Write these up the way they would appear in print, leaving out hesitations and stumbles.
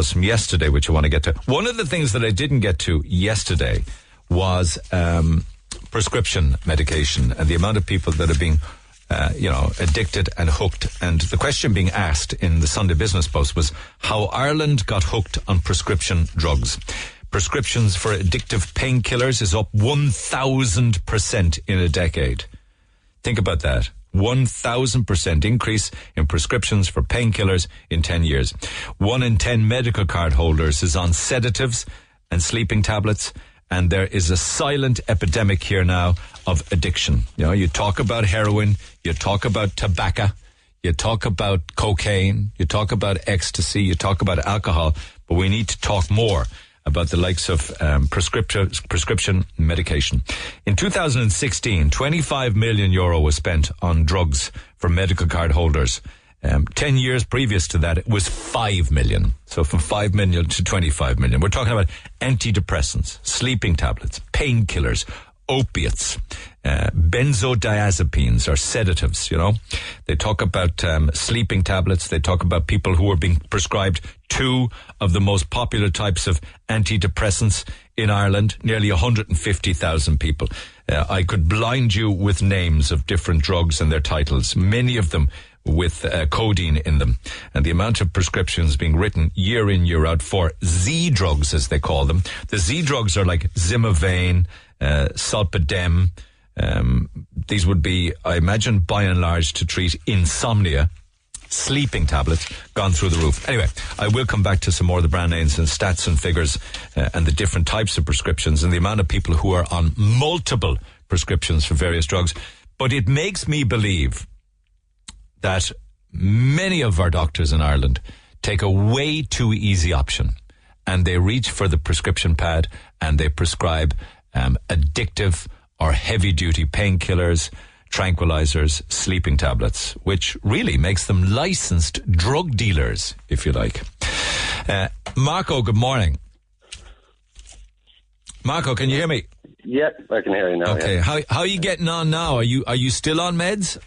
emails from yesterday, which I want to get to. One of the things that I didn't get to yesterday was prescription medication and the amount of people that are being addicted and hooked. And the question being asked in the Sunday Business Post was how Ireland got hooked on prescription drugs. Prescriptions for addictive painkillers is up 1,000% in a decade. Think about that. 1,000% increase in prescriptions for painkillers in 10 years. 1 in 10 medical card holders is on sedatives and sleeping tablets. And there is a silent epidemic here now of addiction. You know, you talk about heroin, you talk about tobacco, you talk about cocaine, you talk about ecstasy, you talk about alcohol, but we need to talk more about the likes of prescription medication. In 2016, 25 million euro was spent on drugs for medical card holders. 10 years previous to that, it was 5 million. So from 5 million to 25 million. We're talking about antidepressants, sleeping tablets, painkillers, opiates, benzodiazepines or sedatives, you know. They talk about sleeping tablets. They talk about people who are being prescribed 2 of the most popular types of antidepressants in Ireland, nearly 150,000 people. I could blind you with names of different drugs and their titles, many of them with codeine in them. And the amount of prescriptions being written year in, year out for Z drugs, as they call them. The Z drugs are like Zimavane, Solpadem. These would be, I imagine, by and large to treat insomnia. Sleeping tablets gone through the roof. Anyway, I will come back to some more of the brand names and stats and figures and the different types of prescriptions and the amount of people who are on multiple prescriptions for various drugs. But it makes me believe that many of our doctors in Ireland take a way too easy option and they reach for the prescription pad and they prescribe addictive or heavy-duty painkillers, tranquilizers, sleeping tablets, which really makes them licensed drug dealers, if you like. Marco, good morning. Marco, can you hear me? Yep, I can hear you now. Okay, yeah. How are you getting on now? Are you still on meds?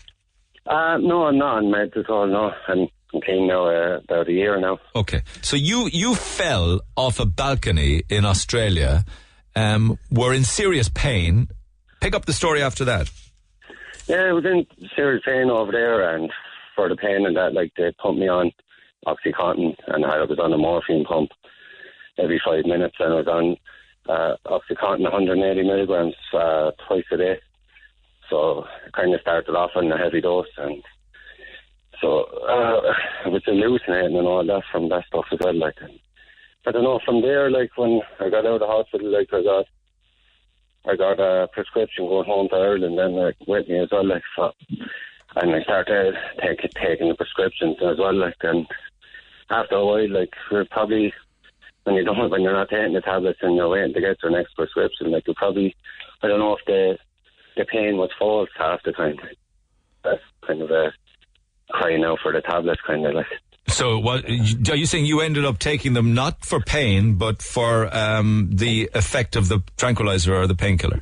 No, I'm not on meds at all, no. I'm clean now about a year now. Okay, so you fell off a balcony in Australia, were in serious pain. Pick up the story after that. Yeah, I was in serious pain over there, and for the pain and that, like, they pumped me on Oxycontin, and I was on a morphine pump every 5 minutes, and I was on Oxycontin 180 milligrams twice a day. So I kind of started off on a heavy dose, and so I was hallucinating and all that from that stuff as well. Like, I don't know, from there, like, when I got out of the hospital, like, I got a prescription going home to Ireland, and like, with me as well, like, so, and I started taking the prescriptions as well, like, and after a while, like, we're probably, when you're not taking the tablets and you're waiting to get your next prescription, like, you probably, I don't know if the pain was false half the time. That's kind of a crying out for the tablets, kind of like. So, what are you saying? You ended up taking them not for pain, but for the effect of the tranquilizer or the painkiller?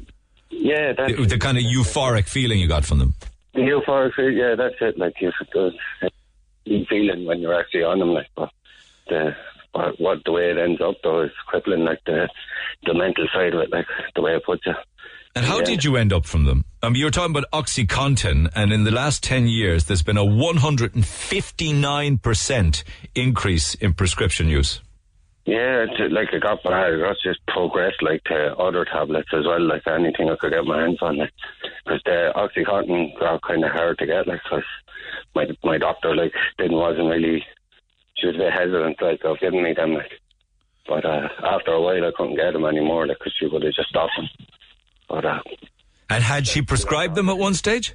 Yeah, that's the kind of euphoric feeling you got from them. The euphoric feeling, yeah, that's it. Like, you feeling when you're actually on them, like, but the way it ends up though is crippling, like the mental side of it, like the way it puts you. And how did you end up from them? You were talking about OxyContin, and in the last 10 years, there's been a 159% increase in prescription use. Yeah, like, it got just progressed, like, to other tablets as well, like anything I could get my hands on, like, because the OxyContin got kind of hard to get, like, because my doctor, like, wasn't really, she was a bit hesitant, like, of giving me them, like, but after a while I couldn't get them anymore, like, because she would have just stopped them. And had she prescribed them at one stage?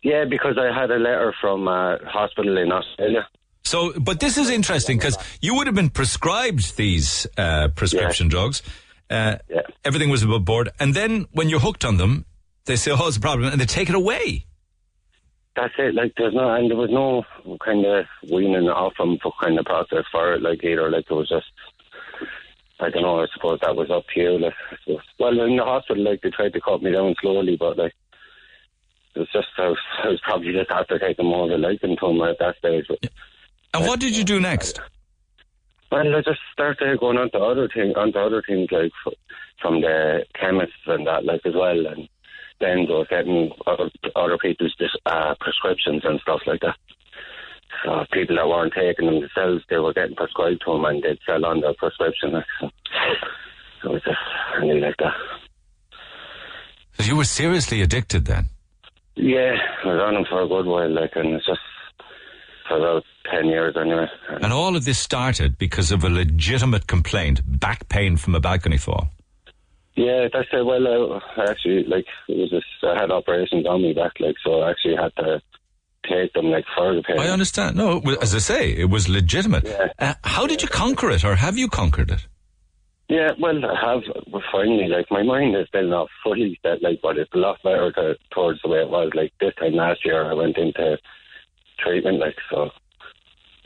Yeah, because I had a letter from a hospital in Australia. So, but this is interesting because you would have been prescribed these prescription drugs. Everything was above board. And then when you're hooked on them, they say, oh, it's a problem, and they take it away. That's it. Like, there was no kind of weaning off them for kind of process for it, like, either. Like, it was just, I don't know, I suppose that was up to you. Like, well, in the hospital, like, they tried to cut me down slowly, but, like, it was just, I was probably just after taking more of a liking to him at that stage. But, and what did you do next? Well, I just started going on to other things like from the chemists and that, like as well, and then I was getting other people's prescriptions and stuff like that. So people that weren't taking them themselves, they were getting prescribed to them and they'd sell on their prescription. Like, so it was just really like that. So you were seriously addicted then? Yeah, I was on them for a good while, like, and it's just for about 10 years anyway. And all of this started because of a legitimate complaint, back pain from a balcony fall. Yeah, that's it. Well, I actually, like, it was just, I had operations on me back, like, so I actually had to take them, like, for the pain. I understand. No, as I say, it was legitimate. Yeah. How did you conquer it, or have you conquered it? Yeah, well, I have, finally, like, my mind is still not fully set, like, but it's a lot better towards the way it was. Like, this time last year, I went into treatment, like, so,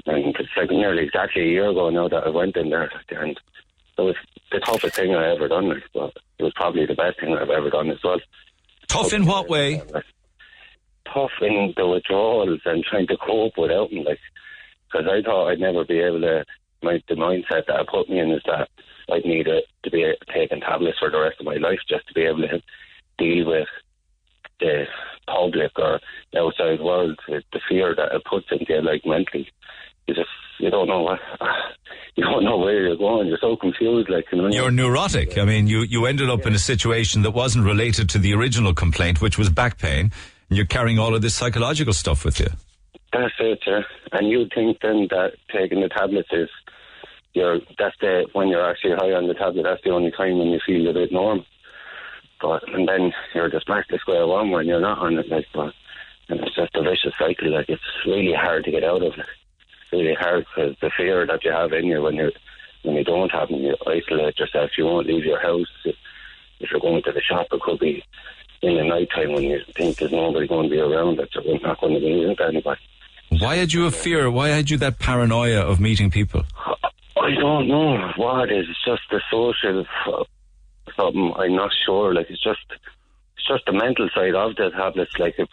and it's like nearly exactly a year ago now that I went in there, like, and it was the toughest thing I ever done, like, but it was probably the best thing I've ever done as well. Tough in what way? Tough in the withdrawals and trying to cope without them, like, because I thought I'd never be able to, the mindset that it put me in is that I'd need to be taking tablets for the rest of my life just to be able to deal with the public or outside world, with the fear that it puts into you, like, mentally. You don't know where you're going. You're so confused, like, you know. You're neurotic. I mean, you ended up in a situation that wasn't related to the original complaint, which was back pain, and you're carrying all of this psychological stuff with you. That's it, yeah. And you think then that taking the tablets is when you're actually high on the tablet, that's the only time when you feel a bit normal. And then you're just back to square one when you're not on it, like, and it's just a vicious cycle, like, it's really hard to get out of, like. It's really hard because the fear that you have in you when you don't have them, you isolate yourself, you won't leave your house. If you're going to the shop, it could be in the night time when you think there's nobody going to be around, that you're not going to be meeting anybody. Why had you a fear? Why had you that paranoia of meeting people? I don't know what it is. It's just the social something. I'm not sure. Like, it's just the mental side of the tablets. Like, it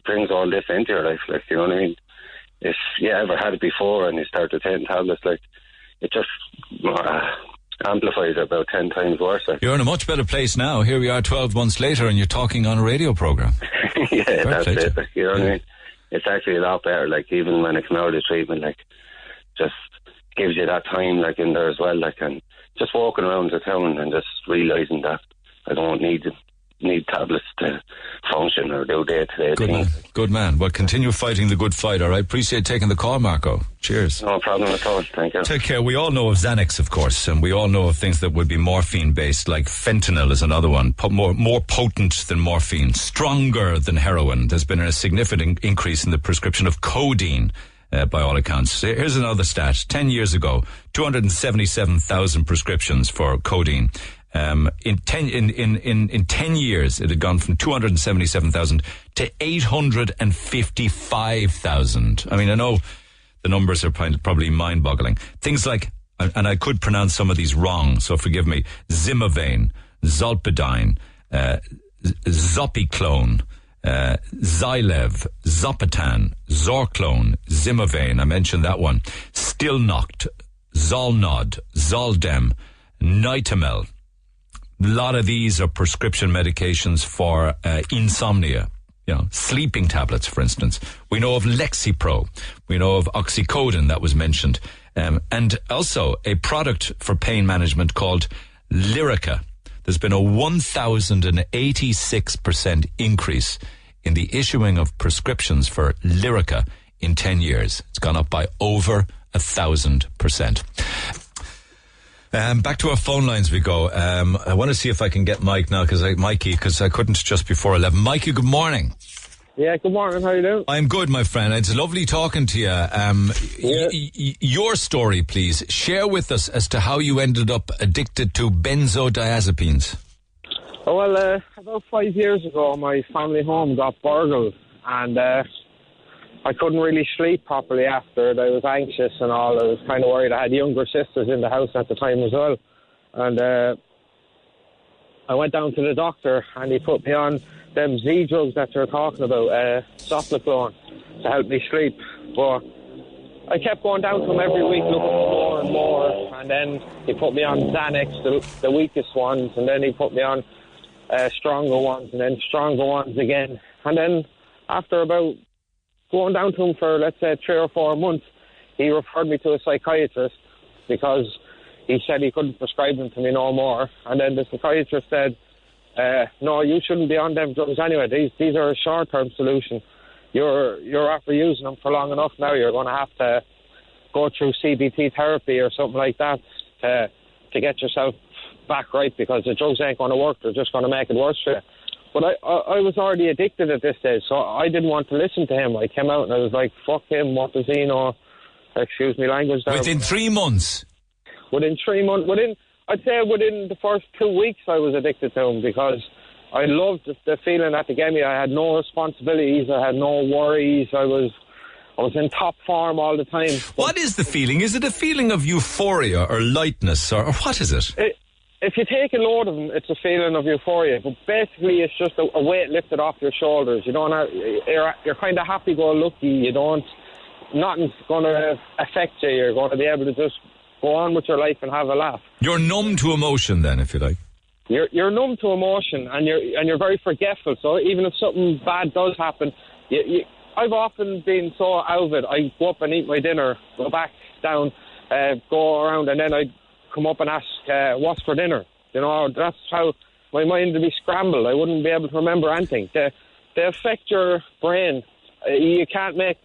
brings all this into your life. Like, you know what I mean? If you ever had it before and you started taking tablets, like, it just amplifies it about 10 times worse. Like. You're in a much better place now. Here we are 12 months later and you're talking on a radio programme. Yeah, that's it. Like, you know what I mean? It's actually a lot better. Like, even when I come out of treatment, like, just gives you that time, like, in there as well, like, and just walking around the town and just realising that I don't need tablets to function or do day-to-day things. Good man. Well, continue fighting the good fight, all right? Appreciate taking the call, Marco. Cheers. No problem at all. Thank you. Take care. We all know of Xanax, of course, and we all know of things that would be morphine-based, like fentanyl is another one, more potent than morphine, stronger than heroin. There's been a significant increase in the prescription of codeine, by all accounts. Here's another stat. 10 years ago, 277,000 prescriptions for codeine. In 10 years, it had gone from 277,000 to 855,000. I mean, I know the numbers are probably mind-boggling. Things like, and I could pronounce some of these wrong, so forgive me, Zimovane, Zolpidine, Zopiclone, Xylev, Zopatan, Zorclone, Zimovane, I mentioned that one, Stilnoct, Zolnod, Zoldem, Nitamel. A lot of these are prescription medications for insomnia, sleeping tablets, for instance. We know of Lexapro. We know of oxycodone that was mentioned. And also a product for pain management called Lyrica. There's been a 1,086% increase in the issuing of prescriptions for Lyrica in 10 years. It's gone up by over 1,000%. Back to our phone lines we go. I want to see if I can get Mikey, because I couldn't just before 11. Mikey, good morning. Yeah, good morning. How are you doing? I'm good, my friend. It's lovely talking to you. Your story, please. Share with us as to how you ended up addicted to benzodiazepines. Oh, well, about 5 years ago, my family home got burgled, and I couldn't really sleep properly after it. I was anxious and all. I was kind of worried. I had younger sisters in the house at the time as well. And I went down to the doctor and he put me on them Z drugs that they're talking about, Soplaclone, to help me sleep. But I kept going down to him every week looking for more and more, and then he put me on Xanax, the weakest ones, and then he put me on stronger ones, and then stronger ones again. And then after about going down to him for, let's say, 3 or 4 months, he referred me to a psychiatrist because he said he couldn't prescribe them to me no more. And then the psychiatrist said, no, you shouldn't be on them drugs anyway. These are a short-term solution. You're after using them for long enough now. You're going to have to go through CBT therapy or something like that to get yourself back right, because the drugs ain't going to work. They're just going to make it worse for you. But I was already addicted at this stage, so I didn't want to listen to him. I came out and I was like, fuck him, what does he know? Excuse me language there. Within 3 months? Within 3 months. I'd say within the first 2 weeks I was addicted to him, because I loved the feeling that they gave me. I had no responsibilities, I had no worries, I was in top form all the time. What is the feeling? Is it a feeling of euphoria or lightness, or what is it? If you take a load of them, it's a feeling of euphoria. But basically, it's just a weight lifted off your shoulders. You don't have, you're kind of happy-go-lucky. Nothing's going to affect you. You're going to be able to just go on with your life and have a laugh. You're numb to emotion, then, if you like. You're numb to emotion, and you're very forgetful. So even if something bad does happen, I've often been so out of it. I go up and eat my dinner, go back down, go around, and then I come up and ask, what's for dinner? You know, that's how my mind would be scrambled. I wouldn't be able to remember anything. They affect your brain. You can't make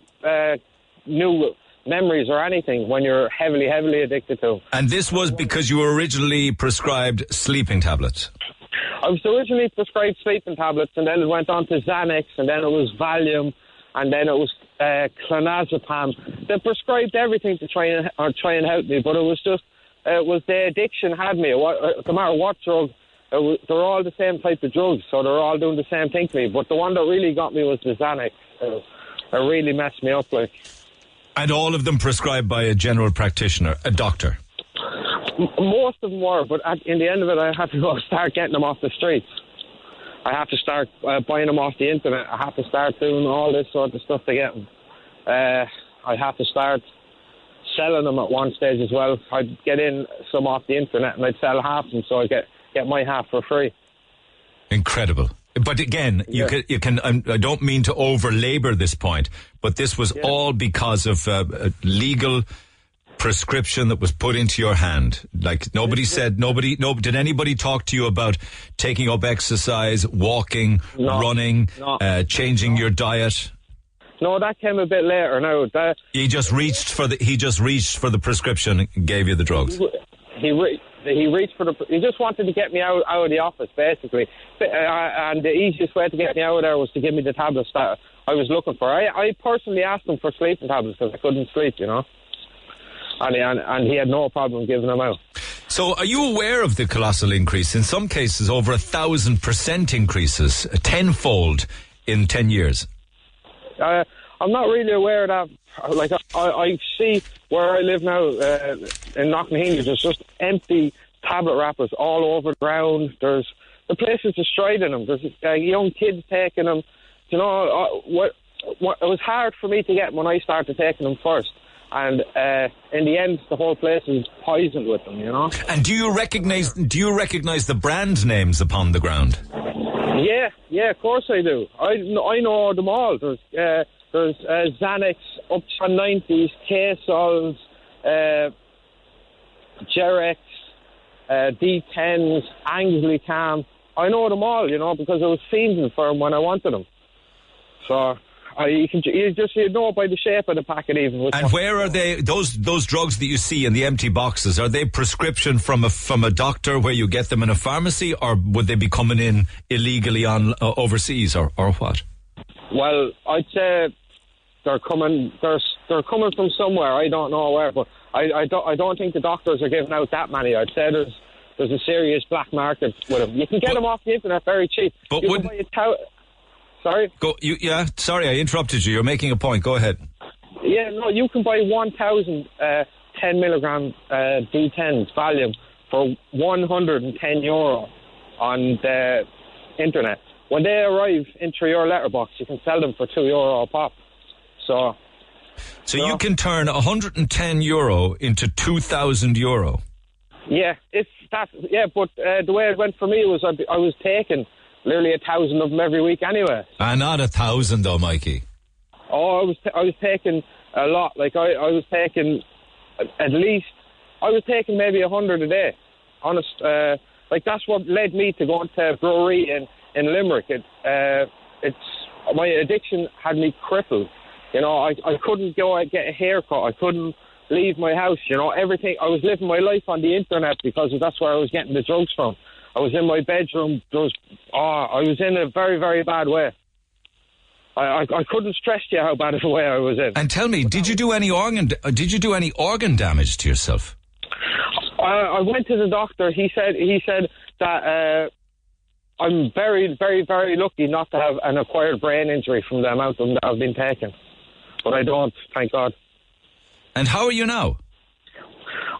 new memories or anything when you're heavily, heavily addicted to them. And this was because you were originally prescribed sleeping tablets? I was originally prescribed sleeping tablets, and then it went on to Xanax, and then it was Valium, and then it was clonazepam. They prescribed everything to try and help me, but it was the addiction had me. No matter what drug, they're all the same type of drugs, so they're all doing the same thing to me. But the one that really got me was the Xanax. It really messed me up, like. And all of them prescribed by a general practitioner, a doctor? Most of them were, but in the end of it, I had to start getting them off the streets. I have to start buying them off the internet. I have to start doing all this sort of stuff to get them. I have to start selling them at one stage as well. I'd get in some off the internet and I'd sell half of them, so I'd get my half for free. Incredible. But again, you can. I don't mean to over-labour this point, but this was all because of a legal prescription that was put into your hand. Like did anybody talk to you about taking up exercise, walking, running, changing your diet? No, that came a bit later. No, he just reached for the prescription and gave you the drugs. He just wanted to get me out of the office, basically. And the easiest way to get me out of there was to give me the tablets that I was looking for. I personally asked him for sleeping tablets because I couldn't sleep, you know. And he had no problem giving them out. So are you aware of the colossal increase? In some cases, over 1,000% increases, tenfold in 10 years. I'm not really aware of that. Like, I see where I live now in Knocknaheeny, there's just empty tablet wrappers all over the ground. The place is destroyed in them. There's young kids taking them. You know, it was hard for me to get when I started taking them first. And in the end, the whole place is poisoned with them, you know. And do you recognise the brand names upon the ground? Yeah, of course I do. I know them all. There's Xanax, Upton 90s, K-Sols, Jerex, D10s, Anglicam. I know them all, you know, because I was fiending for them when I wanted them. So you know by the shape of the packet even. And where are they? Those drugs that you see in the empty boxes, are they prescription from a doctor where you get them in a pharmacy, or would they be coming in illegally on overseas, or what? Well, I'd say they're coming from somewhere. I don't know where, but I don't think the doctors are giving out that many. I'd say there's a serious black market with them. You can get them off the internet very cheap. But Sorry? Sorry, I interrupted you. You're making a point. Go ahead. Yeah, no, you can buy 1,000 10 milligram D10s Valium for €110 on the internet. When they arrive into your letterbox, you can sell them for €2 a pop. So So you can turn €110 into €2,000. Yeah, but the way it went for me was I was taking nearly 1,000 of them every week anyway. Not 1,000 though, Mikey. Oh, I was taking a lot. Like I was taking at least, I was taking maybe 100 a day. Honest, like that's what led me to going to a brewery in Limerick. It's my addiction had me crippled. You know, I couldn't go and get a haircut. I couldn't leave my house. You know, everything. I was living my life on the internet because that's where I was getting the drugs from. I was in my bedroom. I was in a very, very bad way. I couldn't stress to you how bad of a way I was in. And tell me, did you do any organ damage to yourself? I went to the doctor. He said that I'm very, very, very lucky not to have an acquired brain injury from the amount of them that I've been taking. But I don't, thank God. And how are you now?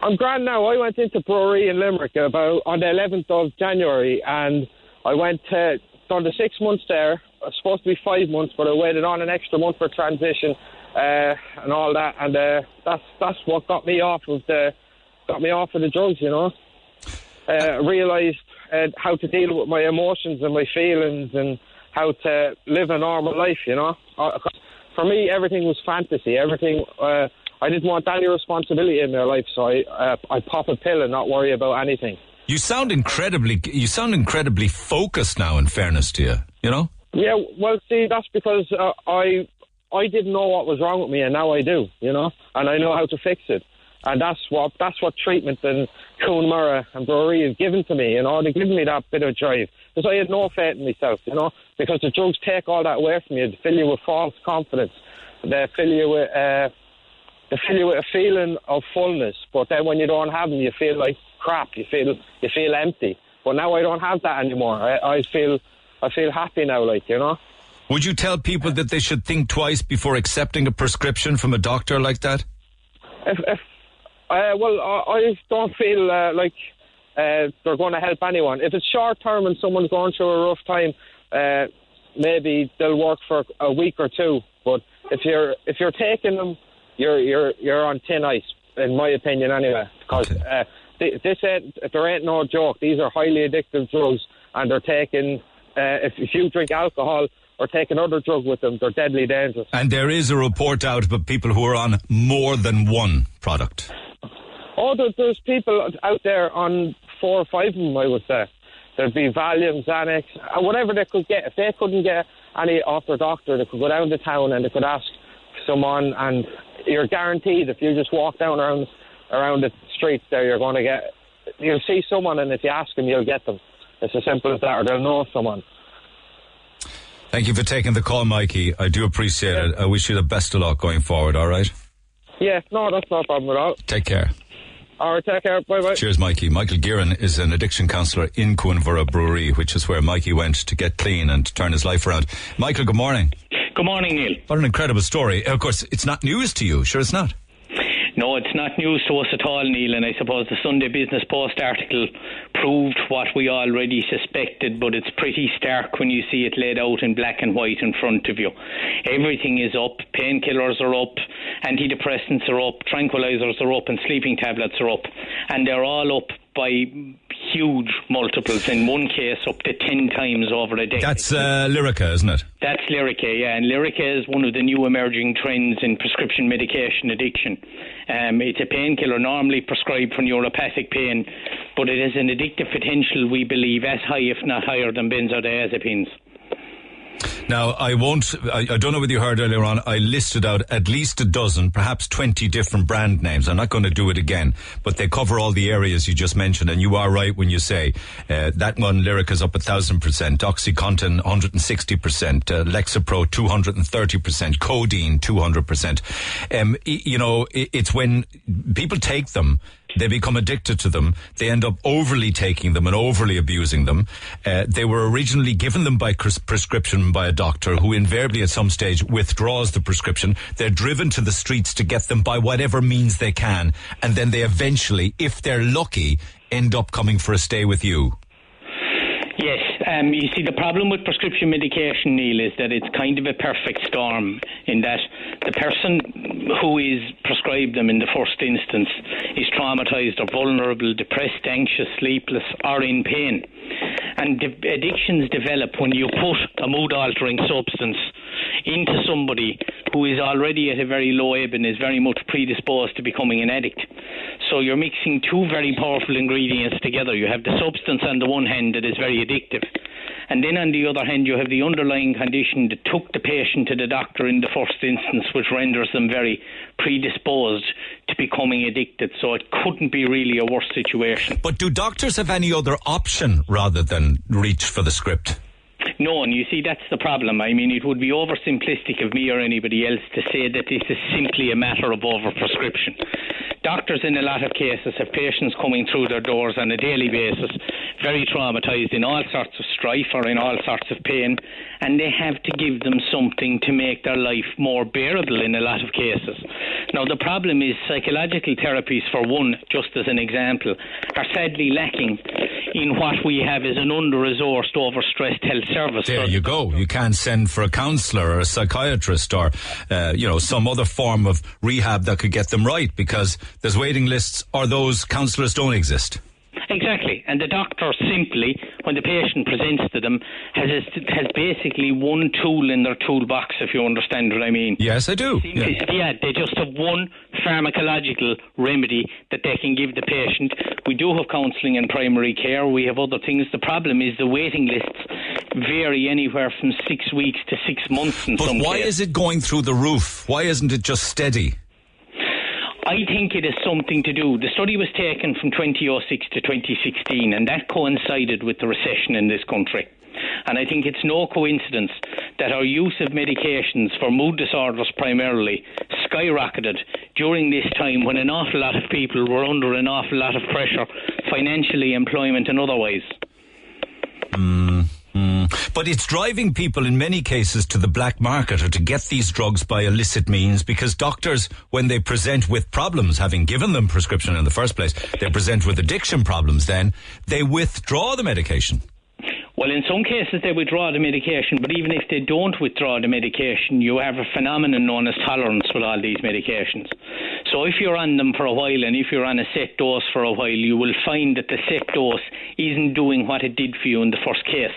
I'm grand now. I went into brewery in Limerick on the 11th of January, and I went done the 6 months there. It was supposed to be 5 months, but I waited on an extra month for transition and all that, and that's what got me off of the drugs. You know, realised how to deal with my emotions and my feelings and how to live a normal life. You know, for me, everything was fantasy. Everything. I didn't want any responsibility in their life, so I pop a pill and not worry about anything. You sound incredibly focused now, in fairness to you, you know? Yeah, well, see, that's because I didn't know what was wrong with me, and now I do, you know? And I know how to fix it. And that's what treatment and Coonmurra and brewery has given to me, you know? They've given me that bit of drive. Because I had no faith in myself, you know? Because the drugs take all that away from you. They fill you with false confidence. They fill you with a feeling of fullness, but then when you don't have them, you feel like crap. You feel empty. But now I don't have that anymore. I feel happy now, like, you know. Would you tell people that they should think twice before accepting a prescription from a doctor like that? I don't feel like they're going to help anyone. If it's short term and someone's going through a rough time, maybe they'll work for a week or two. But if you're taking them, you're on thin ice, in my opinion, anyway. Because there ain't no joke. These are highly addictive drugs, and they're taking. If you drink alcohol or take another drug with them, they're deadly dangerous. And there is a report out about people who are on more than one product. Oh, there's people out there on 4 or 5 of them, I would say. There'd be Valium, Xanax, whatever they could get. If they couldn't get any off their doctor, they could go down to town and they could ask someone, and you're guaranteed if you just walk down around the streets there, you'll see someone, and if you ask them, you'll get them. It's as simple as that, or they'll know someone. Thank you for taking the call, Mikey. I do appreciate it. I wish you the best of luck going forward, all right? Yeah, no, that's no problem at all. Take care. All right, take care. Bye-bye. Cheers, Mikey. Michael Gearan is an addiction counsellor in Coonmurra Brewery, which is where Mikey went to get clean and to turn his life around. Michael, good morning. Good morning, Neil. What an incredible story. Of course, it's not news to you. Sure it's not. No, it's not news to us at all, Neil, and I suppose the Sunday Business Post article proved what we already suspected, but it's pretty stark when you see it laid out in black and white in front of you. Everything is up. Painkillers are up, antidepressants are up, tranquilisers are up, and sleeping tablets are up. And they're all up by huge multiples, in one case up to 10 times over a decade. That's Lyrica, isn't it? That's Lyrica, yeah. And Lyrica is one of the new emerging trends in prescription medication addiction. It's a painkiller normally prescribed for neuropathic pain, but it has an addictive potential, we believe, as high, if not higher, than benzodiazepines. Now, I don't know whether you heard earlier on, I listed out at least a dozen, perhaps 20 different brand names. I'm not going to do it again, but they cover all the areas you just mentioned, and you are right when you say that one, Lyrica's up 1,000%, OxyContin 160%, Lexapro 230%, Codeine 200%. It's when people take them, they become addicted to them. They end up overly taking them and overly abusing them. They were originally given them by prescription by a doctor who invariably at some stage withdraws the prescription. They're driven to the streets to get them by whatever means they can. And then they eventually, if they're lucky, end up coming for a stay with you. Yes, You see, the problem with prescription medication, Neil, is that it's kind of a perfect storm in that the person who is prescribed them in the first instance is traumatised or vulnerable, depressed, anxious, sleepless, or in pain. And addictions develop when you put a mood-altering substance into somebody who is already at a very low ebb and is very much predisposed to becoming an addict. So you're mixing two very powerful ingredients together. You have the substance on the one hand that is very addictive, and then on the other hand you have the underlying condition that took the patient to the doctor in the first instance, which renders them very predisposed to becoming addicted. So it couldn't be really a worse situation. But do doctors have any other option rather than reach for the script? No, and you see, that's the problem. I mean, it would be oversimplistic of me or anybody else to say that this is simply a matter of overprescription. Doctors in a lot of cases have patients coming through their doors on a daily basis, very traumatised, in all sorts of strife or in all sorts of pain, and they have to give them something to make their life more bearable in a lot of cases. Now, the problem is psychological therapies, for one, just as an example, are sadly lacking in what we have is an under-resourced, overstressed health service. There you go. You can't send for a counsellor or a psychiatrist or, some other form of rehab that could get them right, because there's waiting lists or those counsellors don't exist. Exactly, and the doctor simply, when the patient presents to them, has basically one tool in their toolbox, if you understand what I mean. Yes, I do. Yeah, they just have one pharmacological remedy that they can give the patient. We do have counselling and primary care. We have other things. The problem is the waiting lists vary anywhere from 6 weeks to 6 months in some cases. But why is it going through the roof? Why isn't it just steady? I think it is something to do. The study was taken from 2006 to 2016, and that coincided with the recession in this country. And I think it's no coincidence that our use of medications for mood disorders primarily skyrocketed during this time when an awful lot of people were under an awful lot of pressure, financially, employment and otherwise. But it's driving people in many cases to the black market or to get these drugs by illicit means, because doctors, when they present with problems, having given them prescription in the first place, they present with addiction problems, then they withdraw the medication. Well, in some cases they withdraw the medication, but even if they don't withdraw the medication, you have a phenomenon known as tolerance with all these medications. So if you're on them for a while and if you're on a set dose for a while, you will find that the set dose isn't doing what it did for you in the first case.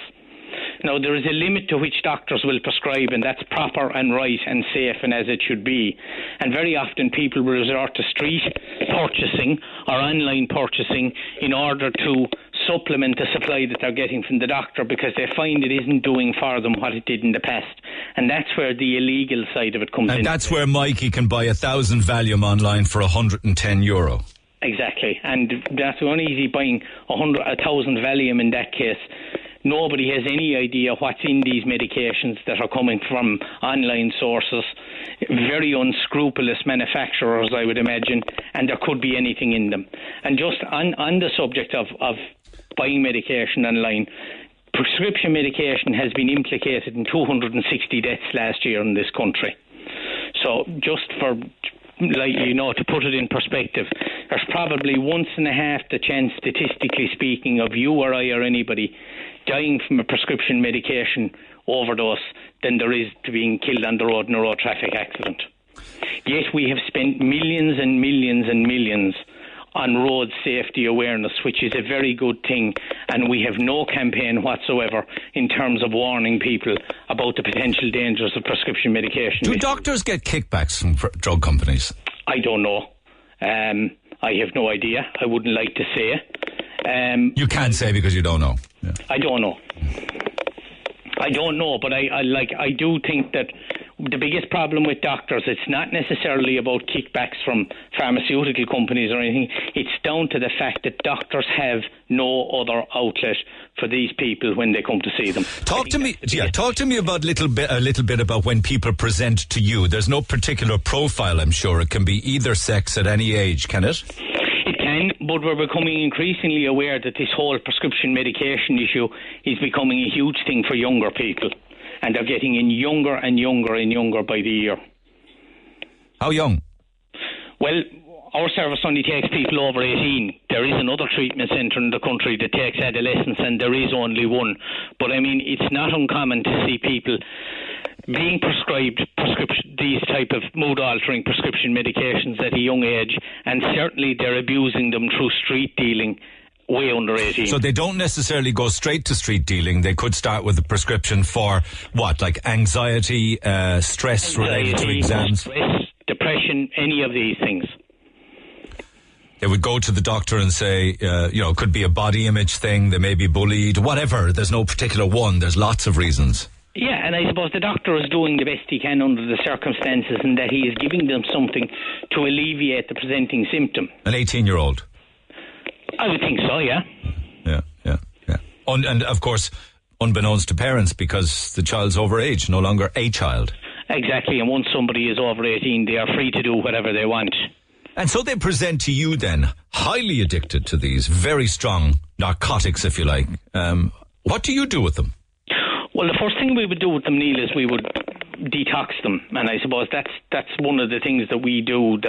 Now, there is a limit to which doctors will prescribe, and that's proper and right and safe and as it should be. And very often people will resort to street purchasing or online purchasing in order to supplement the supply that they're getting from the doctor, because they find it isn't doing for them what it did in the past. And that's where the illegal side of it comes in. And that's where Mikey can buy 1,000 Valium online for €110. Exactly. And that's only easy buying 1,000 Valium in that case. Nobody has any idea what's in these medications that are coming from online sources, very unscrupulous manufacturers, I would imagine, and there could be anything in them. And just on the subject of buying medication online, prescription medication has been implicated in 260 deaths last year in this country. So just for, to put it in perspective, there's probably once and a half the chance, statistically speaking, of you or I or anybody dying from a prescription medication overdose than there is to being killed on the road in a road traffic accident. Yet we have spent millions and millions and millions on road safety awareness, which is a very good thing, and we have no campaign whatsoever in terms of warning people about the potential dangers of prescription medication. Do doctors get kickbacks from drug companies? I don't know. I have no idea. I wouldn't like to say. You can't say because you don't know. Yeah. I don't know. But I do think that the biggest problem with doctors, it's not necessarily about kickbacks from pharmaceutical companies or anything. It's down to the fact that doctors have no other outlet for these people when they come to see them. Talk to me about a little bit about when people present to you. There's no particular profile, I'm sure. It can be either sex at any age, can it? It can, but we're becoming increasingly aware that this whole prescription medication issue is becoming a huge thing for younger people. And they're getting in younger and younger and younger by the year. How young? Well, our service only takes people over 18. There is another treatment centre in the country that takes adolescents, and there is only one. But I mean, it's not uncommon to see people being prescribed these type of mood-altering prescription medications at a young age, and certainly they're abusing them through street dealing way under 18. So they don't necessarily go straight to street dealing. They could start with a prescription for what, like anxiety, stress related to exams? Stress, depression, any of these things. They would go to the doctor and say, it could be a body image thing, they may be bullied, whatever. There's no particular one. There's lots of reasons. Yeah, and I suppose the doctor is doing the best he can under the circumstances, and that he is giving them something to alleviate the presenting symptom. An 18-year-old? I would think so, yeah. Yeah. And of course, unbeknownst to parents, because the child's overage, no longer a child. Exactly, and once somebody is over 18, they are free to do whatever they want. And so they present to you then, highly addicted to these very strong narcotics, if you like. What do you do with them? Well, the first thing we would do with them, Neil, is we would detox them, and I suppose that's one of the things that we do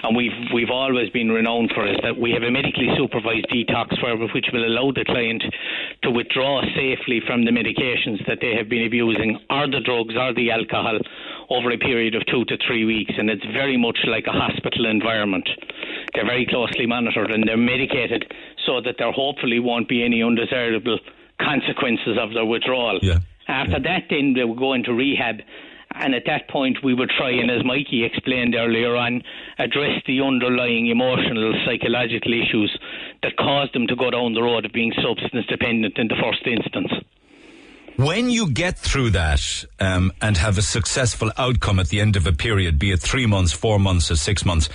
and we've always been renowned for, is that we have a medically supervised detox which will allow the client to withdraw safely from the medications that they have been abusing, or the drugs or the alcohol, over a period of 2 to 3 weeks, and it's very much like a hospital environment. They're very closely monitored and they're medicated so that there hopefully won't be any undesirable consequences of their withdrawal. After that, then they will go into rehab, and at that point we would try, and as Mikey explained earlier on, address the underlying emotional, psychological issues that caused them to go down the road of being substance dependent in the first instance. When you get through that and have a successful outcome at the end of a period, be it 3 months, 4 months or 6 months,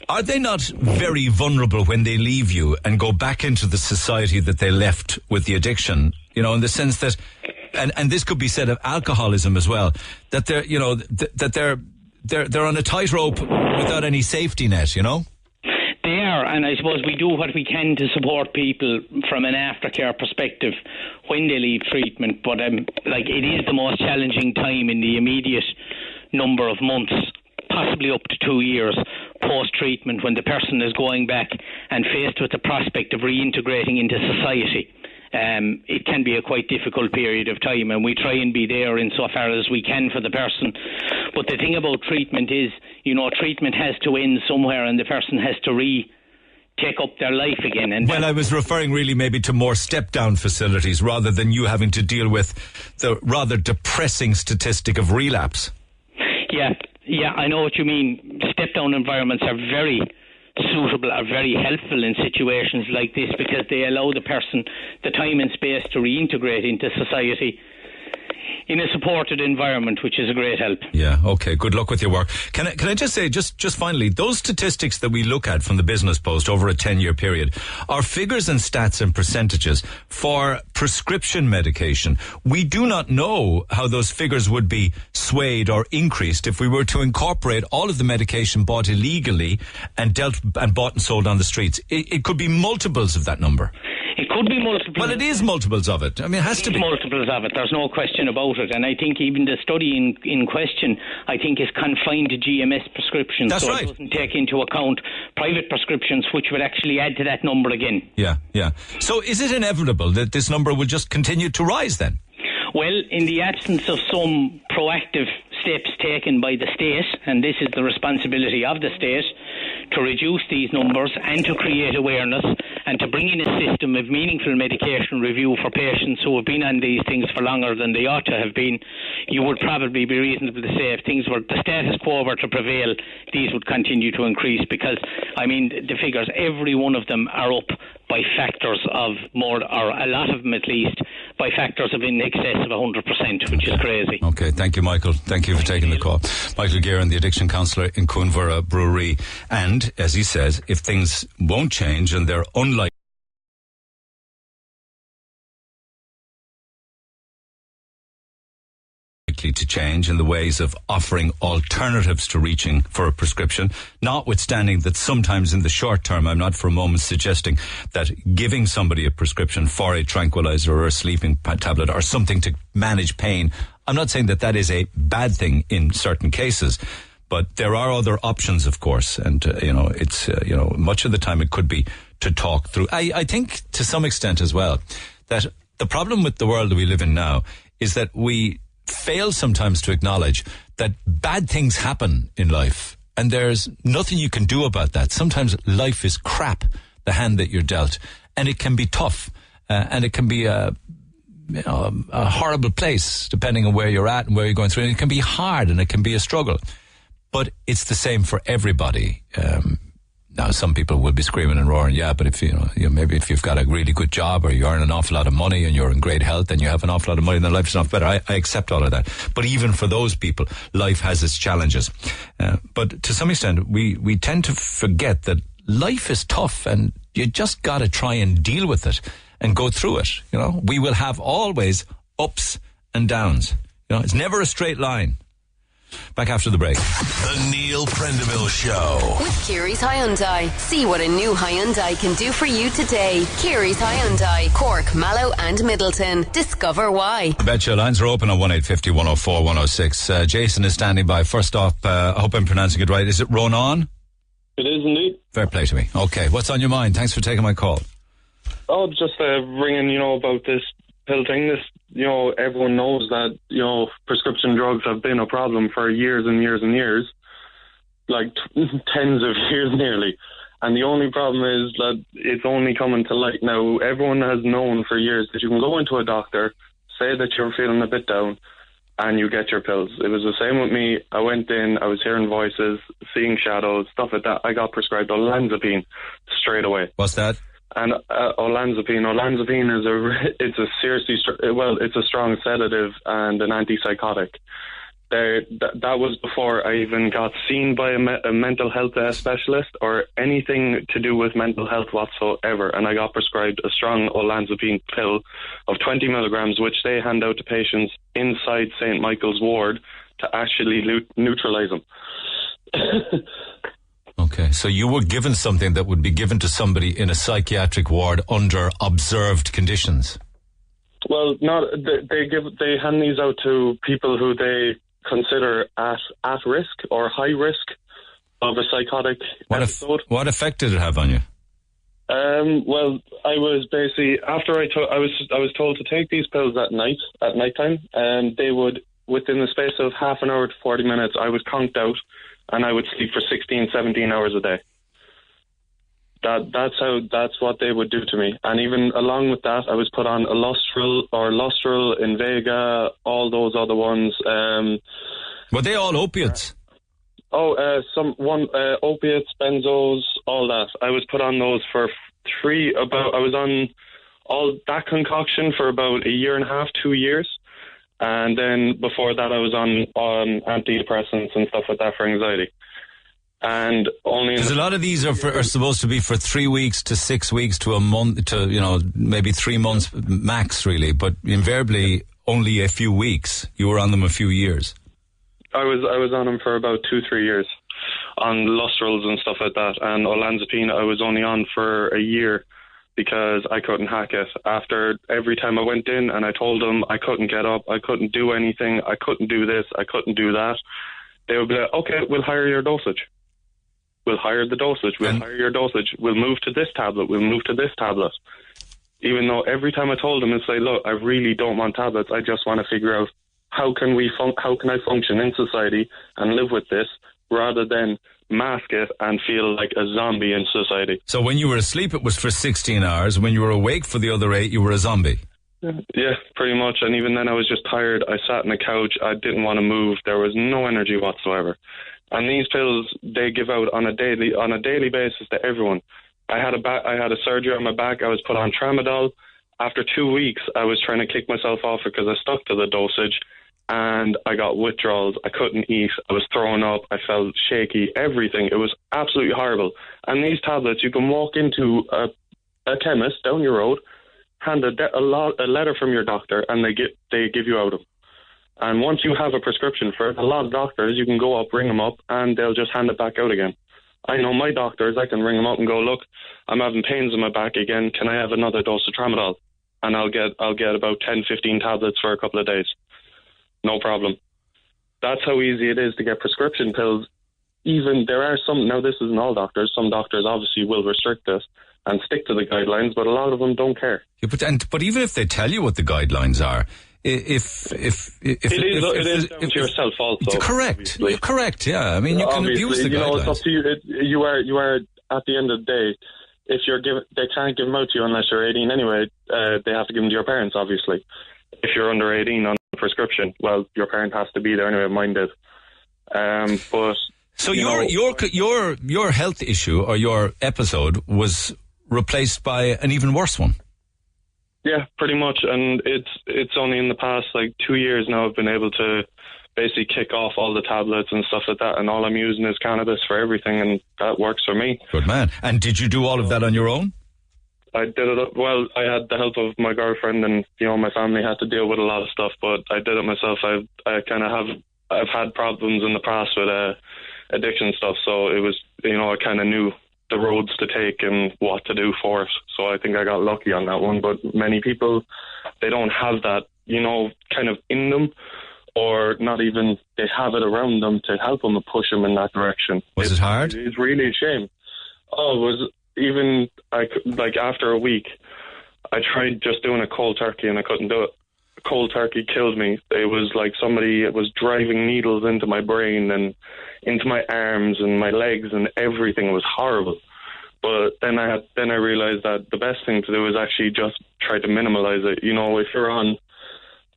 are they not very vulnerable when they leave you and go back into the society that they left with the addiction? You know, in the sense that, and this could be said of alcoholism as well, that they're, you know, that they're on a tightrope without any safety net, you know? They are, and I suppose we do what we can to support people from an aftercare perspective when they leave treatment, but it is the most challenging time in the immediate number of months, possibly up to 2 years post-treatment, when the person is going back and faced with the prospect of reintegrating into society. It can be a quite difficult period of time, and we try and be there insofar as we can for the person. But the thing about treatment is, you know, treatment has to end somewhere, and the person has to take up their life again. And well, I was referring really maybe to more step-down facilities rather than you having to deal with the rather depressing statistic of relapse. Yeah, I know what you mean. Step-down environments are very suitable, are very helpful in situations like this, because they allow the person the time and space to reintegrate into society in a supported environment, which is a great help. Yeah, okay, good luck with your work. Can I just say, just finally, those statistics that we look at from the Business Post over a 10-year period are figures and stats and percentages for prescription medication. We do not know how those figures would be swayed or increased if we were to incorporate all of the medication bought illegally and bought and sold on the streets. It could be multiples of that number. It could be multiples. Well, it is multiples of it. I mean, it has to be. Multiples of it. There's no question about it. And I think even the study in question, I think, is confined to GMS prescriptions. That's right. It doesn't take into account private prescriptions, which would actually add to that number again. Yeah. So is it inevitable that this number will just continue to rise then? Well, in the absence of some proactive steps taken by the state, and this is the responsibility of the state, to reduce these numbers and to create awareness and to bring in a system of meaningful medication review for patients who have been on these things for longer than they ought to have been, you would probably be reasonable to say if things were, the status quo were to prevail, these would continue to increase, because, I mean, the figures, every one of them are up by factors of more, or a lot of them at least, by factors of in excess of 100%, which is crazy. Okay, thank you, Michael. Thank you for taking the call. Michael Guerin, the addiction counsellor in Coonvera Brewery. And, as he says, if things won't change and they're unlikely to change in the ways of offering alternatives to reaching for a prescription, notwithstanding that sometimes in the short term, I'm not for a moment suggesting that giving somebody a prescription for a tranquilizer or a sleeping tablet or something to manage pain, I'm not saying that that is a bad thing in certain cases. But there are other options, of course, and it's much of the time it could be to talk through. I think to some extent as well that the problem with the world that we live in now is that we fail sometimes to acknowledge that bad things happen in life, and there's nothing you can do about that. Sometimes life is crap, the hand that you're dealt, and it can be tough, and it can be a horrible place depending on where you're at and where you're going through, and it can be hard and it can be a struggle. But it's the same for everybody. Now, some people will be screaming and roaring, yeah, but if maybe if you've got a really good job or you earn an awful lot of money and you're in great health and you have an awful lot of money, then life's not better. I accept all of that. But even for those people, life has its challenges. But to some extent, we tend to forget that life is tough and you just got to try and deal with it and go through it. We will have always ups and downs. It's never a straight line. Back after the break. The Neil Prendeville Show. With Kiri's Hyundai. See what a new Hyundai can do for you today. Kiri's Hyundai. Cork, Mallow and Middleton. Discover why. I bet your lines are open on 1850 104 106. Jason is standing by. First off, I hope I'm pronouncing it right. Is it Ronan? It is indeed. Fair play to me. Okay, what's on your mind? Thanks for taking my call. Oh, just ringing, about this pill thing. This, everyone knows that, prescription drugs have been a problem for years and years and years, like tens of years nearly. And the only problem is that it's only coming to light now. Everyone has known for years that you can go into a doctor, say that you're feeling a bit down, and you get your pills. It was the same with me. I went in, I was hearing voices, seeing shadows, stuff like that. I got prescribed olanzapine straight away. What's that? And olanzapine is it's a strong sedative and an antipsychotic. That was before I even got seen by a mental health specialist or anything to do with mental health whatsoever. And I got prescribed a strong olanzapine pill of 20 milligrams, which they hand out to patients inside St. Michael's ward to actually neutralize them. Okay, so you were given something that would be given to somebody in a psychiatric ward under observed conditions. Well, they hand these out to people who they consider at risk or high risk of a psychotic episode. What effect did it have on you? Well, I was basically after I was told to take these pills at nighttime, and they would, within the space of half an hour to 40 minutes, I was conked out. And I would sleep for 16, 17 hours a day. That's what they would do to me. And even along with that, I was put on Lustral, Invega, all those other ones. Were they all opiates? Opiates, benzos, all that. I was put on those for I was on all that concoction for about a year and a half, 2 years. And then before that, I was on antidepressants and stuff like that for anxiety. And only because a lot of these are supposed to be for 3 weeks to 6 weeks to a month to maybe 3 months max, really. But invariably, only a few weeks. You were on them a few years. I was on them for about 2-3 years, on Lustrals and stuff like that. And olanzapine, I was only on for a year, because I couldn't hack it. After every time I went in and I told them I couldn't get up, I couldn't do anything, I couldn't do this, I couldn't do that, they would be like, okay, we'll hire your dosage. We'll hire the dosage. We'll hire your dosage. We'll move to this tablet. We'll move to this tablet. Even though every time I told them, it's like, look, I really don't want tablets. I just want to figure out how can I function in society and live with this rather than mask it and feel like a zombie in society. So when you were asleep, it was for 16 hours. When you were awake for the other 8, you were a zombie. Yeah, pretty much. And even then I was just tired. I sat on the couch. I didn't want to move. There was no energy whatsoever. And these pills, they give out on a daily basis to everyone. I had a surgery on my back. I was put on tramadol. After 2 weeks, I was trying to kick myself off it because I stuck to the dosage. And I got withdrawals. I couldn't eat. I was throwing up. I felt shaky. Everything. It was absolutely horrible. And these tablets, you can walk into a chemist down your road, hand a letter from your doctor, and they give you out of them. And once you have a prescription for it, a lot of doctors, you can go up, ring them up, and they'll just hand it back out again. I know my doctors, I can ring them up and go, look, I'm having pains in my back again. Can I have another dose of tramadol? And I'll get about 10, 15 tablets for a couple of days. No problem. That's how easy it is to get prescription pills even there are some, now this isn't all doctors, some doctors obviously will restrict this and stick to the guidelines, but a lot of them don't care. Yeah, but even if they tell you what the guidelines are, it is down to yourself also. Correct. Correct. Yeah. I mean, you can abuse the guidelines. It's up to you. You are at the end of the day. If you're they can't give them out to you unless you're 18 anyway. They have to give them to your parents, obviously. If you're under 18 on a prescription, well, your parent has to be there anyway. Mine did. But so your health issue or your episode was replaced by an even worse one. Yeah, pretty much, and it's only in the past 2 years now I've been able to basically kick off all the tablets and stuff like that, and all I'm using is cannabis for everything, and that works for me. Good man. And did you do all of that on your own? I did it. Well, I had the help of my girlfriend, and my family had to deal with a lot of stuff, but I did it myself. I've had problems in the past with addiction stuff, so it was I kind of knew the roads to take and what to do for it. So I think I got lucky on that one. But many people, they don't have that, kind of in them, or not even they have it around them to help them and push them in that direction. Was it hard? It's really a shame. Oh, it was even after a week, I tried just doing a cold turkey and I couldn't do it. Cold turkey killed me. It was like somebody was driving needles into my brain and into my arms and my legs, and everything was horrible. But then I realized that the best thing to do is actually just try to minimize it. If you're on,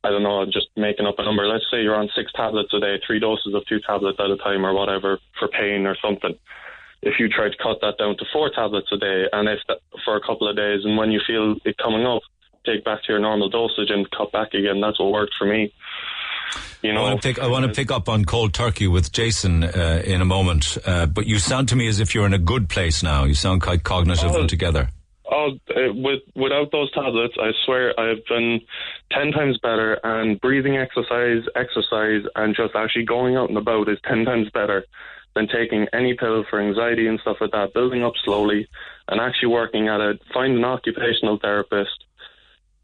I don't know, just making up a number, let's say you're on 6 tablets a day, 3 doses of 2 tablets at a time or whatever for pain or something. If you try to cut that down to 4 tablets a day, and for a couple of days, and when you feel it coming up, take back to your normal dosage and cut back again. That's what worked for me. I want to pick up on cold turkey with Jason in a moment. But you sound to me as if you're in a good place now. You sound quite cognitive and together. Without those tablets, I swear I've done 10 times better. And breathing exercise, and just actually going out and about is 10 times better than taking any pill for anxiety and stuff like that. Building up slowly and actually working at it. Find an occupational therapist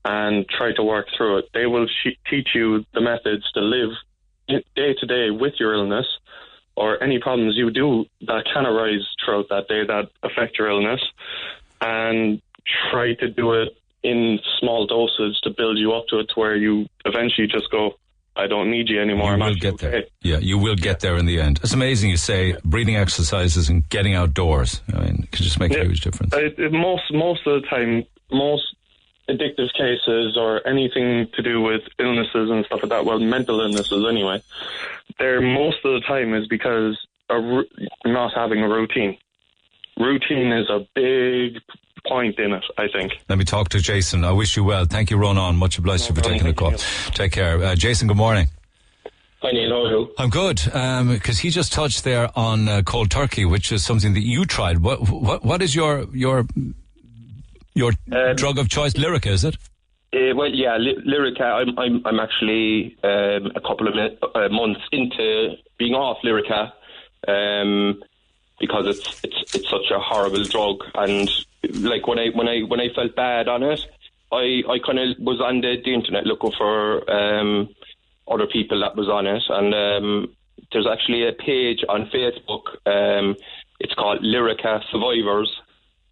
and try to work through it. They will teach you the methods to live day to day with your illness or any problems you do that can arise throughout that day that affect your illness, and try to do it in small doses to build you up to it to where you eventually just go, I don't need you anymore. You will get there. Yeah, you will get there in the end. It's amazing you say breathing exercises and getting outdoors. I mean, it can just make a huge difference. Most of the time, most addictive cases or anything to do with illnesses and stuff like that, well, mental illnesses anyway, they're most of the time is because not having a routine. Routine is a big point in it, I think. Let me talk to Jason. I wish you well. Thank you, Ronan. Much obliged for taking the call. Take care. Jason, good morning. Hi, Neil. How are you? I'm good, because he just touched there on cold turkey, which is something that you tried. What is your drug of choice? Lyrica, is it? Well, yeah, Lyrica. I'm actually a couple of months into being off Lyrica, because it's such a horrible drug, and like when I felt bad on it, I kind of was on the internet looking for other people that was on it, and there's actually a page on Facebook. It's called Lyrica Survivors.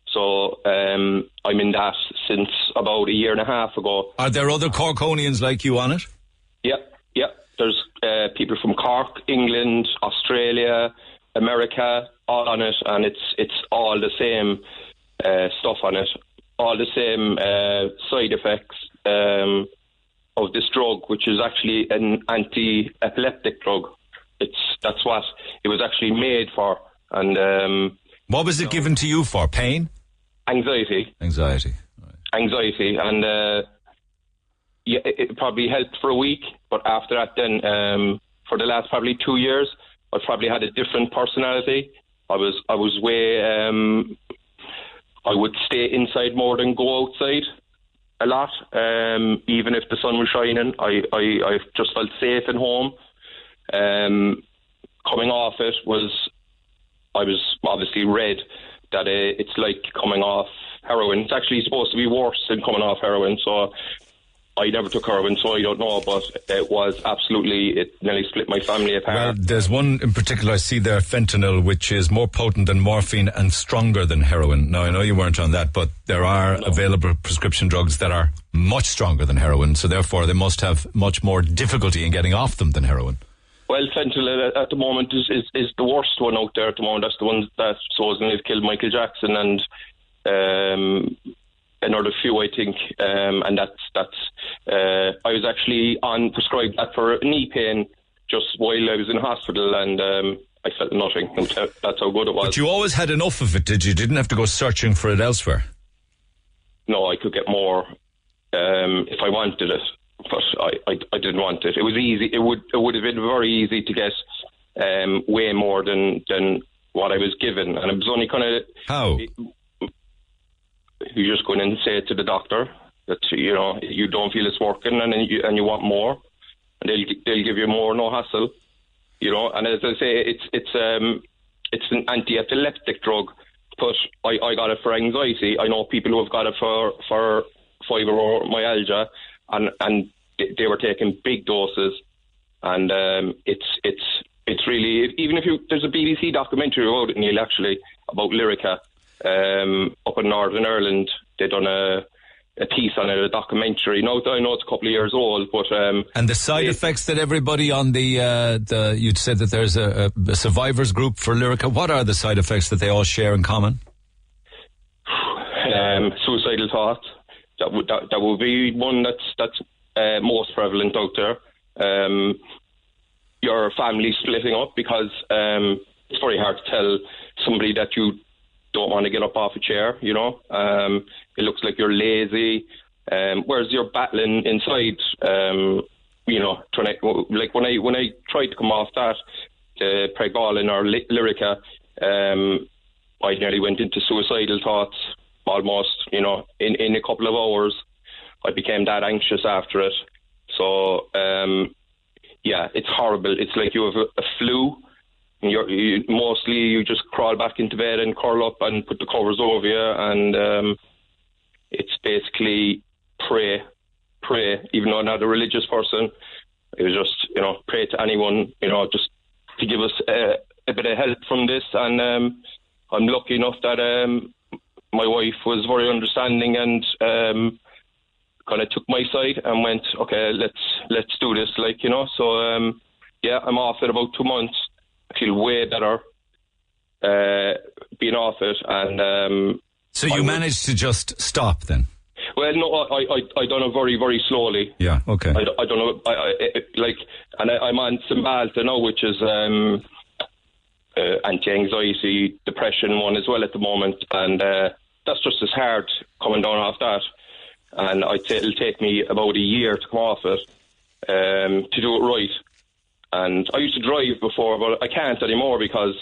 So I'm in that since about a year and a half ago. Are there other Corkonians like you on it? Yeah. There's people from Cork, England, Australia, America, all on it, and it's all the same stuff on it, all the same side effects of this drug, which is actually an anti-epileptic drug. That's what it was actually made for. And what was it given to you for? Pain? Anxiety. Anxiety. Right. Anxiety, and yeah, it probably helped for a week, but after that, then for the last probably 2 years, I probably had a different personality. I was way. I would stay inside more than go outside a lot. Even if the sun was shining, I just felt safe at home. Coming off it I was obviously read that it's like coming off heroin. It's actually supposed to be worse than coming off heroin. So I never took heroin, so I don't know, but it was absolutely, it nearly split my family apart. Well, there's one in particular I see there, fentanyl, which is more potent than morphine and stronger than heroin. Now, I know you weren't on that, but there are available prescription drugs that are much stronger than heroin, so therefore they must have much more difficulty in getting off them than heroin. Well, fentanyl at the moment is the worst one out there at the moment. That's the one that supposedly has killed Michael Jackson and another few, I think. And that's I was actually on prescribed that for knee pain just while I was in hospital, and I felt nothing. That's how good it was. But you always had enough of it, did you? You didn't have to go searching for it elsewhere? No, I could get more if I wanted it. But I didn't want it. It was easy. It would have been very easy to get way more than what I was given, and it was only kind of how you just go in and say to the doctor that you don't feel it's working, and you want more, and they'll give you more, no hassle, And as I say, it's an anti-epileptic drug, but I got it for anxiety. I know people who have got it for fibromyalgia. And they were taking big doses, and it's really, even if there's a BBC documentary about it, Neil, actually, about Lyrica up in Northern Ireland. They done a piece on it, a documentary. Now I know it's a couple of years old, but and the side effects that everybody on the you'd said that there's a survivors group for Lyrica. What are the side effects that they all share in common? Suicidal thoughts. That would be one that's most prevalent out there. Your family splitting up because it's very hard to tell somebody that you don't want to get up off a chair. It looks like you're lazy, whereas you're battling inside. Like when I tried to come off that Prendeville or Lyrica, I nearly went into suicidal thoughts. Almost, in a couple of hours, I became that anxious after it. So, it's horrible. It's like you have a flu. And you just crawl back into bed and curl up and put the covers over you, and it's basically pray. Even though I'm not a religious person, it was just pray to anyone, just to give us a bit of help from this. And I'm lucky enough that my wife was very understanding and kind of took my side and went, okay, let's do this, So I'm off it about 2 months. I feel way better being off it, and so you managed to just stop then? Well, no, I done it very, very slowly. Yeah, okay. I don't know, and I'm on Cymbalta now, which is anti-anxiety, depression one as well at the moment, and that's just as hard coming down off that. And I'd say it'll take me about a year to come off it to do it right. And I used to drive before, but I can't anymore because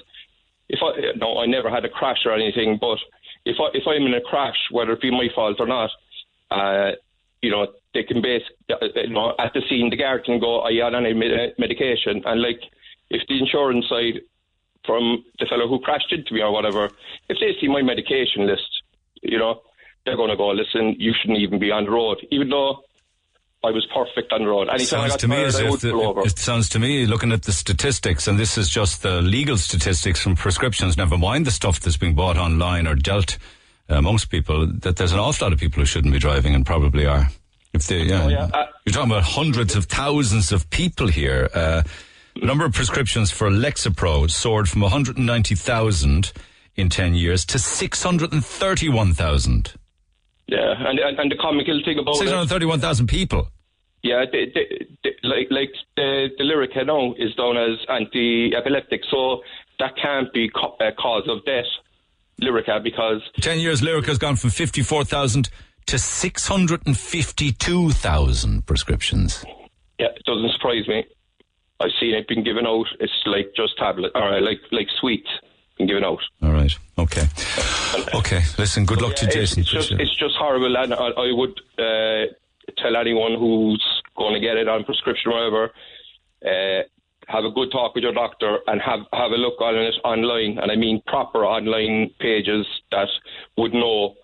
I never had a crash or anything. But if I'm in a crash, whether it be my fault or not, they can at the scene, the guard can go, "Are you on any medication?" And if the insurance side from the fellow who crashed into me or whatever, if they see my medication list, they're going to go, "Listen, you shouldn't even be on the road," even though I was perfect on the road. Anytime I got tired, I would pull over. It sounds to me, looking at the statistics, and this is just the legal statistics from prescriptions, never mind the stuff that's being bought online or dealt amongst people, that there's an awful lot of people who shouldn't be driving and probably are. If they, you're talking about hundreds of thousands of people here. The number of prescriptions for Lexapro soared from 190,000 in 10 years to 631,000. Yeah, and the comical thing about 631,000 people. Yeah, the Lyrica now is down as anti-epileptic, so that can't be a cause of death, Lyrica, because 10 years Lyrica's gone from 54,000 to 652,000 prescriptions. Yeah, it doesn't surprise me. I've seen it being given out. It's like just tablet, or like sweets being given out. All right. Okay. Okay. Listen, good luck to Jason. It's just horrible, and I would tell anyone who's going to get it on prescription or whatever, have a good talk with your doctor and have a look on it online, and I mean proper online pages that would know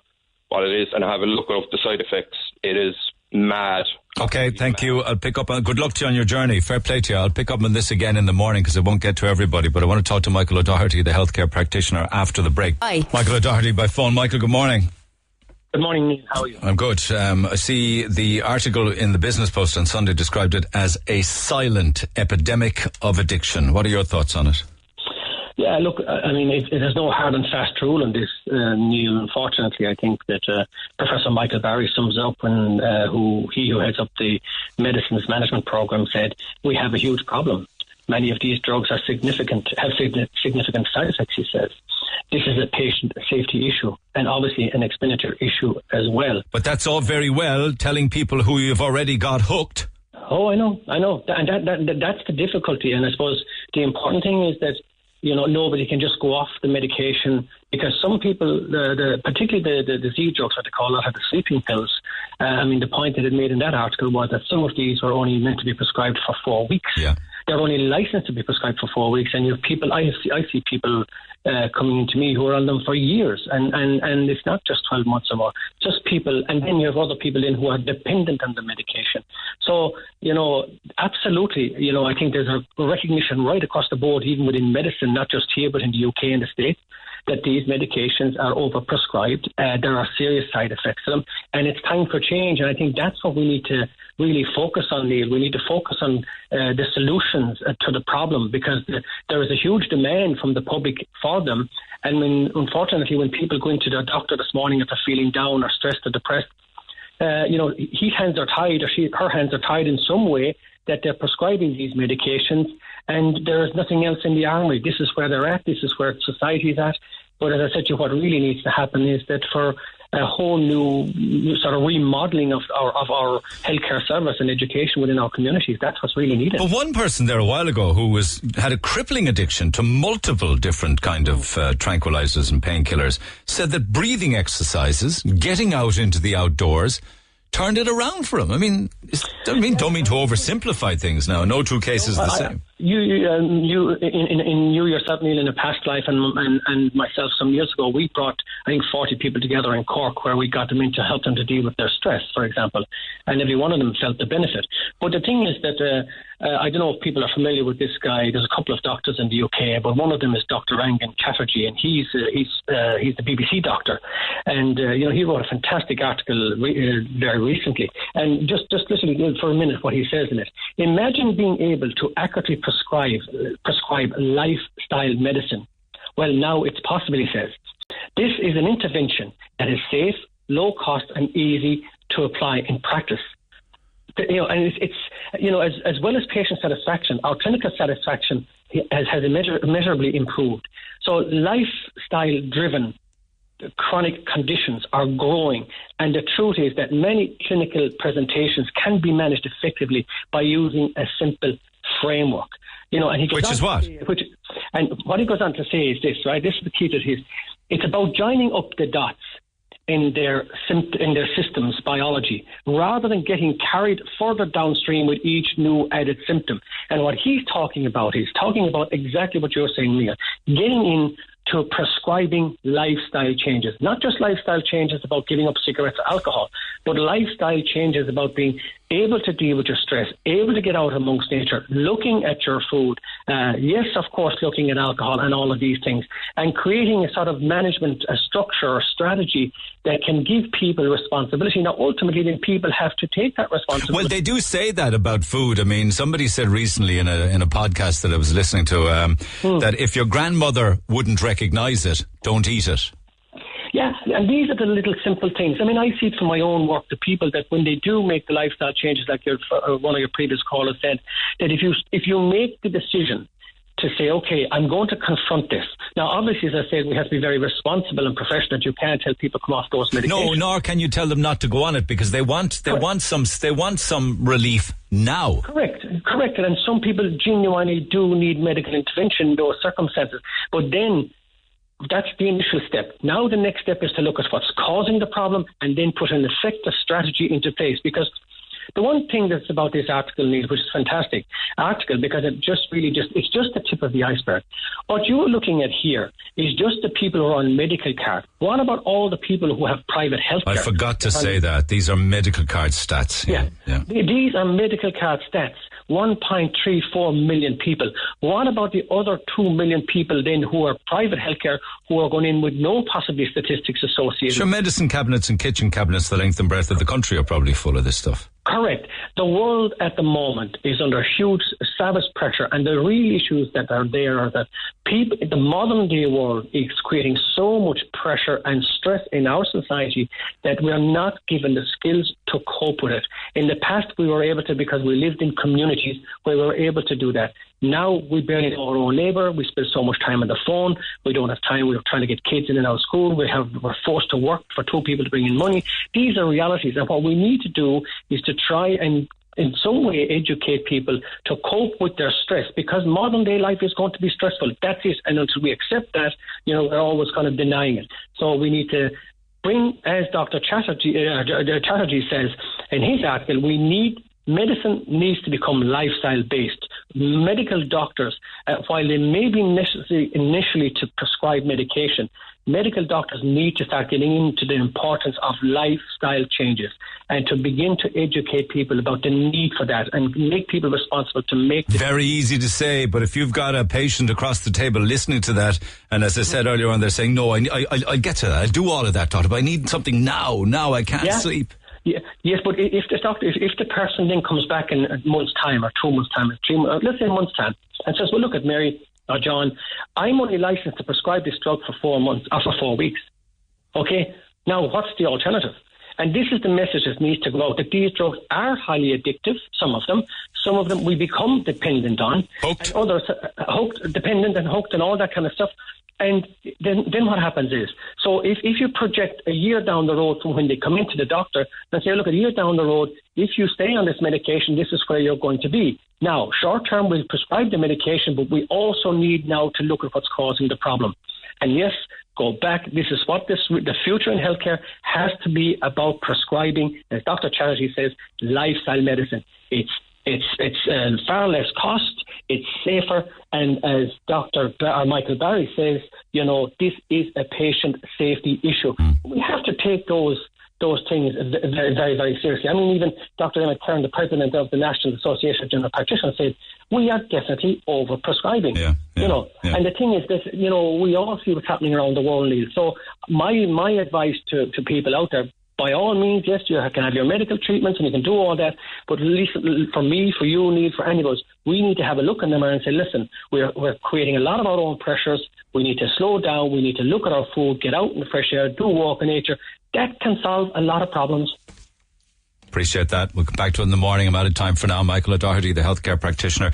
what it is, and have a look at the side effects. It is mad Okay, thank you. I'll pick up on, good luck to you on your journey. Fair play to you. I'll pick up on this again in the morning because it won't get to everybody, but I want to talk to Michael O'Doherty, the healthcare practitioner, after the break. Hi. Michael O'Doherty by phone. Michael, good morning. Good morning, Neil. How are you? I'm good. I see the article in the Business Post on Sunday described it as a silent epidemic of addiction. What are your thoughts on it? Yeah, look, I mean, there's no hard and fast rule on this, Neil. Unfortunately, I think that Professor Michael Barry sums up when who heads up the medicines management program said, we have a huge problem. Many of these drugs have significant side effects, he says. This is a patient safety issue and obviously an expenditure issue as well. But that's all very well, telling people who you've already got hooked. Oh, I know. And that's the difficulty. And I suppose the important thing is that, you know, nobody can just go off the medication, because some people, particularly the Z drugs, what they call it, the sleeping pills. I mean, the point that it made in that article was that some of these were only meant to be prescribed for 4 weeks. Yeah. They're only licensed to be prescribed for 4 weeks, and you have people. I see people coming into me who are on them for years, and it's not just 12 months or more. Just people, and then you have other people in who are dependent on the medication. So, you know, absolutely, you know, I think there's a recognition right across the board, even within medicine, not just here but in the UK and the States, that these medications are overprescribed. There are serious side effects to them, and it's time for change. And I think that's what we need to really focus on, Neil. We need to focus on the solutions to the problem, because there is a huge demand from the public for them. And unfortunately, when people go into their doctor this morning if they're feeling down or stressed or depressed, you know, his hands are tied or her hands are tied in some way that they're prescribing these medications, and there is nothing else in the armory. This is where they're at. This is where society's at. But as I said to you, what really needs to happen is that for a whole new sort of remodelling of our healthcare service and education within our communities, that's what's really needed. But one person there a while ago who had a crippling addiction to multiple different kind of tranquilizers and painkillers said that breathing exercises, getting out into the outdoors, turned it around for him. I mean, don't mean to oversimplify things now. No two cases are the same. You yourself, Neil, in a past life, and myself some years ago, we brought, I think, 40 people together in Cork, where we got them in to help them to deal with their stress, for example, and every one of them felt the benefit. But the thing is that I don't know if people are familiar with this guy. There's a couple of doctors in the UK, but one of them is Dr. Rangan Chatterjee, and he's the BBC doctor, and you know, he wrote a fantastic article very recently. And just listen for a minute what he says in it. Imagine being able to accurately prescribe lifestyle medicine. Well, now it's possible, he says. This is an intervention that is safe, low cost, and easy to apply in practice. You know, and it's you know, as well as patient satisfaction, our clinical satisfaction has immeasurably improved. So lifestyle-driven chronic conditions are growing, and the truth is that many clinical presentations can be managed effectively by using a simple framework. You know, and he goes and what he goes on to say is this, right? This is the key to his. It's about joining up the dots in their system's biology, rather than getting carried further downstream with each new added symptom. And what he's talking about exactly what you're saying, Neil, getting in to prescribing lifestyle changes, not just lifestyle changes about giving up cigarettes or alcohol, but lifestyle changes about being able to deal with your stress, able to get out amongst nature, looking at your food, yes, of course, looking at alcohol and all of these things, and creating a sort of management, a structure or strategy that can give people responsibility. Now, ultimately, then people have to take that responsibility. Well, they do say that about food. I mean, somebody said recently in a podcast that I was listening to that if your grandmother wouldn't recognise it, don't eat it. Yeah, and these are the little simple things. I mean, I see it from my own work, the people that when they do make the lifestyle changes, like one of your previous callers said, that if you make the decision to say, okay, I'm going to confront this. Now, obviously, as I said, we have to be very responsible and professional. You can't tell people come off those medications. No, nor can you tell them not to go on it, because they want some relief now. Correct. And some people genuinely do need medical intervention in those circumstances. But then that's the initial step. Now the next step is to look at what's causing the problem and then put an effective strategy into place, because The one thing that's about this article, Neil, which is a fantastic article, because it's just the tip of the iceberg. What you're looking at here is just the people who are on medical card. What about all the people who have private health care? I forgot to say that. These are medical card stats. Yeah. These are medical card stats. 1.34 million people. What about the other 2 million people then who are private healthcare, who are going in with no possibly statistics associated? Sure, medicine cabinets and kitchen cabinets the length and breadth of the country are probably full of this stuff. Correct. The world at the moment is under huge savage pressure, and the real issues that are there are that people, the modern day world is creating so much pressure and stress in our society that we are not given the skills to cope with it. In the past, we were able to, because we lived in communities where we were able to do that. Now we barely know our own neighbour. We spend so much time on the phone. We don't have time. We're trying to get kids in and out of school. We're forced to work for two people to bring in money. These are realities. And what we need to do is to try and in some way educate people to cope with their stress, because modern day life is going to be stressful. That's it. And until we accept that, we're always kind of denying it. So we need to bring, as Dr. Chatterjee says in his article, medicine needs to become lifestyle-based. Medical doctors, while they may be necessary initially to prescribe medication, medical doctors need to start getting into the importance of lifestyle changes and to begin to educate people about the need for that and make people responsible to make... Very easy to say, but if you've got a patient across the table listening to that, and as I said earlier on, they're saying, no, I'll get to that. I'll do all of that, doctor, but I need something now. Now I can't sleep. Yeah, yes, but if the person then comes back in a month's time or 2 months' time or 3 months, let's say a month's time, and says, well, look at Mary or John, I'm only licensed to prescribe this drug for 4 months or for 4 weeks. Okay, now what's the alternative? And this is the message that needs to go out, that these drugs are highly addictive, some of them we become dependent on, hooked. And others dependent and hooked and all that kind of stuff. And then what happens is, so if you project a year down the road from when they come into the doctor and say, look, a year down the road, if you stay on this medication, this is where you're going to be. Now, short term, we'll prescribe the medication, but we also need now to look at what's causing the problem. And yes, go back. This is what the future in healthcare has to be about, prescribing, as Dr. Chatterjee says, lifestyle medicine. It's far less cost, it's safer, and as Dr. Michael Barry says, this is a patient safety issue. We have to take those things very, very, very seriously. I mean, even Dr. Emmett Kern, the president of the National Association of General Practitioners, said we are definitely over-prescribing. And the thing is that, we all see what's happening around the world, Neil. So my advice to people out there, by all means, yes, you can have your medical treatments and you can do all that, but at least for me, for you, Neil, for any of us, we need to have a look in the mirror and say, listen, we're creating a lot of our own pressures. We need to slow down. We need to look at our food, get out in the fresh air, do walk in nature. That can solve a lot of problems. Appreciate that. We'll come back to it in the morning. I'm out of time for now. Michael Doherty, the healthcare practitioner.